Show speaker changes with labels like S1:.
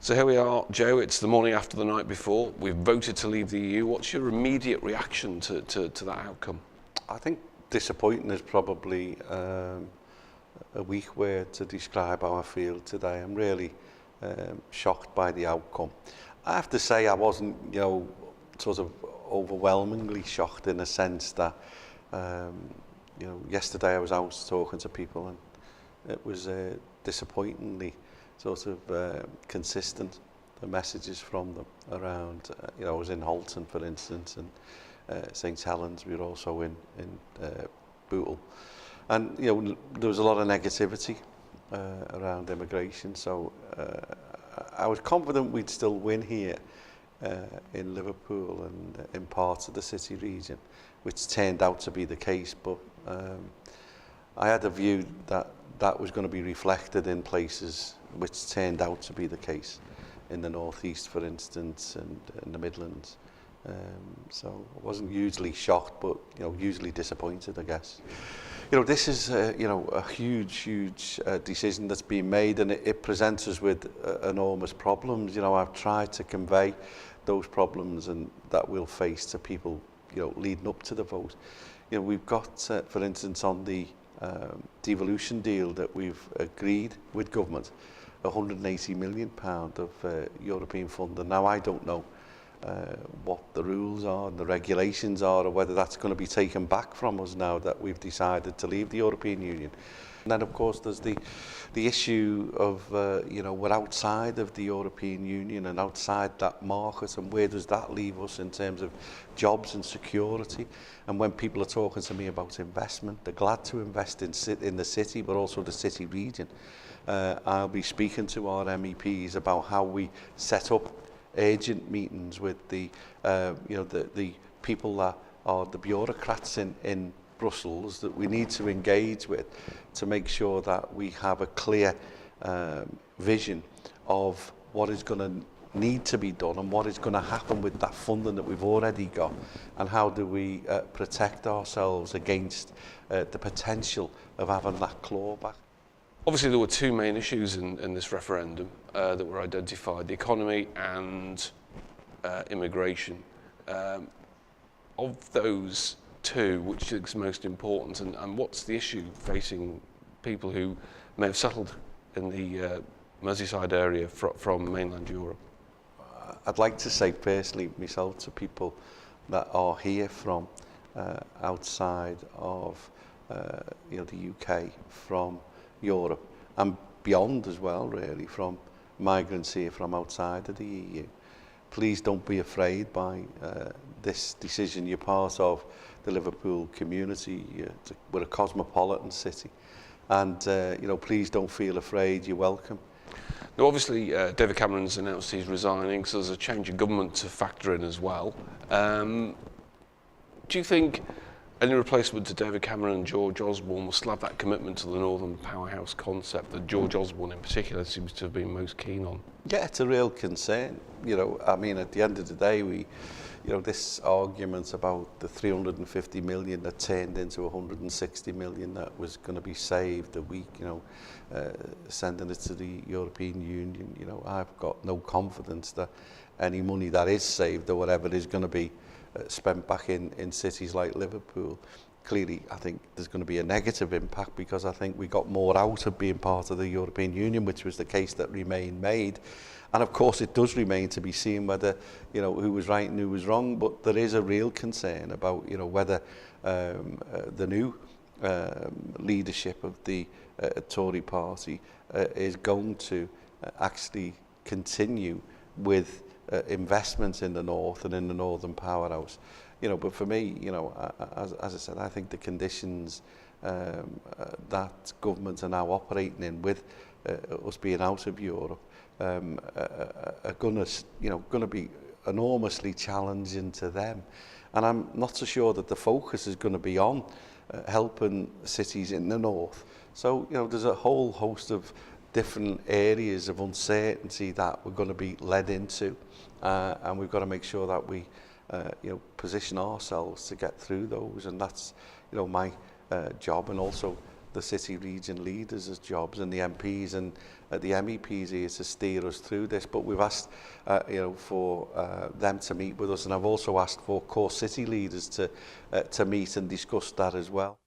S1: So here we are, Joe. It's the morning after the night before. We've voted to leave the EU. What's your immediate reaction to that outcome?
S2: I think disappointing is probably a weak word to describe how I feel today. I'm really shocked by the outcome. I have to say I wasn't, sort of overwhelmingly shocked in a sense that, yesterday I was out talking to people and it was disappointingly sort of consistent, the messages from them around, I was in Halton, for instance, and St Helens. We were also in Bootle. And, there was a lot of negativity around immigration. So I was confident we'd still win here in Liverpool and in parts of the city region, which turned out to be the case. But I had a view that that was going to be reflected in places which turned out to be the case, in the northeast, for instance, and in the Midlands. So I wasn't hugely shocked, but hugely disappointed, I guess. This is a huge decision that's been made, and it presents us with enormous problems. I've tried to convey those problems and that we'll face to people, leading up to the vote. We've got, for instance, on the devolution deal that we've agreed with government, £180 million of European funding. Now, I don't know what the rules are and the regulations are, or whether that's going to be taken back from us now that we've decided to leave the European Union. And then, of course, there's the issue of, we're outside of the European Union and outside that market, and where does that leave us in terms of jobs and security? And when people are talking to me about investment, they're glad to invest in the city, but also the city region. I'll be speaking to our MEPs about how we set up urgent meetings with the people that are the bureaucrats in Brussels that we need to engage with, to make sure that we have a clear vision of what is going to need to be done and what is going to happen with that funding that we've already got, and how do we protect ourselves against the potential of having that clawback.
S1: Obviously, there were two main issues in this referendum that were identified: the economy and immigration. Of those two, which is most important, and what's the issue facing people who may have settled in the Merseyside area from mainland Europe?
S2: I'd like to say personally myself to people that are here from outside of the UK, from Europe and beyond as well, really, from migrants here from outside of the EU. Please don't be afraid by this decision. You're part of the Liverpool community. We're a cosmopolitan city, and please don't feel afraid. You're welcome.
S1: Now, obviously, David Cameron's announced he's resigning, so there's a change of government to factor in as well. Do you think any replacement to David Cameron and George Osborne will still have that commitment to the Northern Powerhouse concept that George Osborne in particular seems to have been most keen on?
S2: Yeah, it's a real concern. I mean, at the end of the day, this argument about the 350 million that turned into 160 million that was going to be saved a week, sending it to the European Union, I've got no confidence that any money that is saved or whatever is going to be spent back in cities like Liverpool. Clearly, I think there's going to be a negative impact, because I think we got more out of being part of the European Union, which was the case that Remain made. And of course, it does remain to be seen whether, who was right and who was wrong. But there is a real concern about, whether the new leadership of the Tory party is going to actually continue with investments in the north and in the Northern Powerhouse. But for me, as I said, I think the conditions that governments are now operating in, with us being out of Europe, are going to be enormously challenging to them. And I'm not so sure that the focus is going to be on helping cities in the north. So, there's a whole host of different areas of uncertainty that we're going to be led into, and we've got to make sure that we position ourselves to get through those. And that's my job, and also the city region leaders' jobs, and the MPs, and the MEPs here to steer us through this, but we've asked for them to meet with us, and I've also asked for core city leaders to meet and discuss that as well.